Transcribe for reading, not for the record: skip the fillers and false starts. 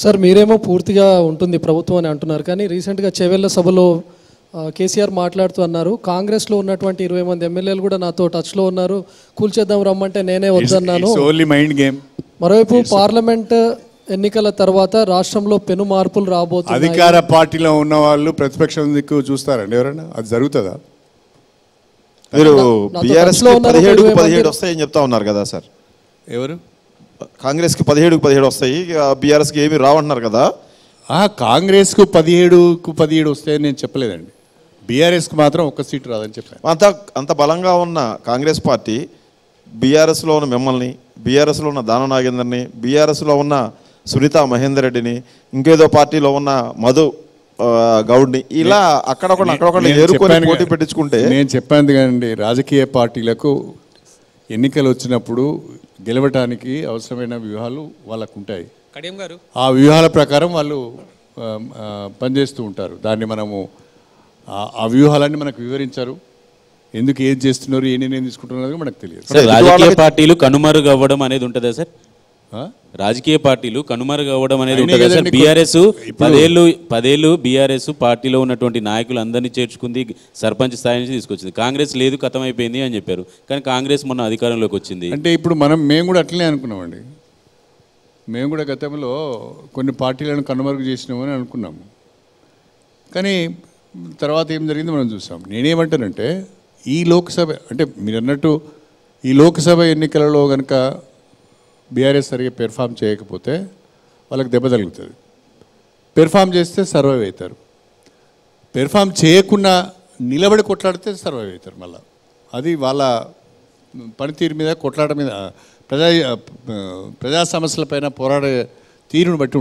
Sir మీరేమో పూర్తిగా ఉంటుంది ప్రభుత్వం అని అంటున్నారు, కానీ రీసెంట్గా చెవెళ్ళ సభలో కేసీఆర్ మాట్లాడుతూ అన్నారు, కాంగ్రెస్లో ఉన్నటువంటి 20 మంది ఎమ్మెల్యేలు కూడా నాతో టచ్లో ఉన్నారు, కూల్చేద్దాం రమ్మంటే నేనే వద్దన్నాను. మరోవైపు పార్లమెంట్ ఎన్నికల తర్వాత రాష్ట్రంలో పెను మార్పులు రాబోతున్నాయి. అధికార పార్టీలో ఉన్న వాళ్ళు ప్రతిపక్షం దిక్కు చూస్తారండి ఎవరైనా? అది జరుగుతుందా? మీరు బీఆర్ఎస్ 17 వస్తాయని చెప్తా ఉన్నారు కదా సార్. ఎవరు? కాంగ్రెస్కి 17 వస్తాయి, బీఆర్ఎస్కి ఏమి రావంటున్నారు కదా. కాంగ్రెస్కు 17 వస్తాయని నేను చెప్పలేదండి. బీఆర్ఎస్కి మాత్రం ఒక్క సీటు రాదని చెప్పాను. అంత బలంగా ఉన్న కాంగ్రెస్ పార్టీ బీఆర్ఎస్లో ఉన్న మిమ్మల్ని, బీఆర్ఎస్లో ఉన్న దానం నాగేందర్ని, బీఆర్ఎస్లో ఉన్న సునీత మహేందర్ రెడ్డిని, ఇంకేదో పార్టీలో ఉన్న మధు గౌడ్ని ఇలా అక్కడొకటి ఏరుకొని పోటీ పెట్టించుకుంటే. నేను చెప్పాను కదండి, రాజకీయ పార్టీలకు ఎన్నికలు వచ్చినప్పుడు గెలవటానికి అవసరమైన వ్యూహాలు వాళ్ళకు ఉంటాయి. ఆ వ్యూహాల ప్రకారం వాళ్ళు పనిచేస్తూ ఉంటారు. దాన్ని మనము ఆ వ్యూహాలన్నీ మనకు వివరించారు. ఎందుకు ఏది చేస్తున్నారు, ఏ నిర్ణయం తీసుకుంటున్నారు మనకు తెలియదు. రాజకీయ పార్టీలు కనుమరుగవ్వడం అనేది ఉంటుందా సార్? రాజకీయ పార్టీలు కనుమరుగవ్వడం అనేది ఉంటుందా సార్? బీఆర్ఎస్ 10 ఏళ్ళు బీఆర్ఎస్ పార్టీలో ఉన్నటువంటి నాయకులు అందరినీ చేర్చుకుంది, సర్పంచ్ స్థాయి నుంచి తీసుకొచ్చింది. కాంగ్రెస్ లేదు, ఖతం అయిపోయింది అని చెప్పారు. కానీ కాంగ్రెస్ మొన్న అధికారంలోకి వచ్చింది. అంటే ఇప్పుడు మేము కూడా అట్లనే అనుకున్నామండి. మేము కూడా గతంలో కొన్ని పార్టీలను కనుమరుగు చేసినామని అనుకున్నాము. కానీ తర్వాత ఏం జరిగిందో మనం చూసాం. నేనేమంటానంటే ఈ లోక్సభ, అంటే మీరు అన్నట్టు ఈ లోక్సభ ఎన్నికలలో కనుక బీఆర్ఎస్ సరిగ్గా పెర్ఫామ్ చేయకపోతే వాళ్ళకి దెబ్బ తగులుతుంది. పెర్ఫామ్ చేస్తే సర్వైవ్ అవుతారు. పెర్ఫామ్ చేయకుండా నిలబడి కొట్లాడితే సర్వైవ్ అవుతారు. మళ్ళీ అది వాళ్ళ పనితీరు మీద, కొట్లాట మీద, ప్రజా సమస్యలపైన పోరాడే తీరును బట్టి ఉంటుంది.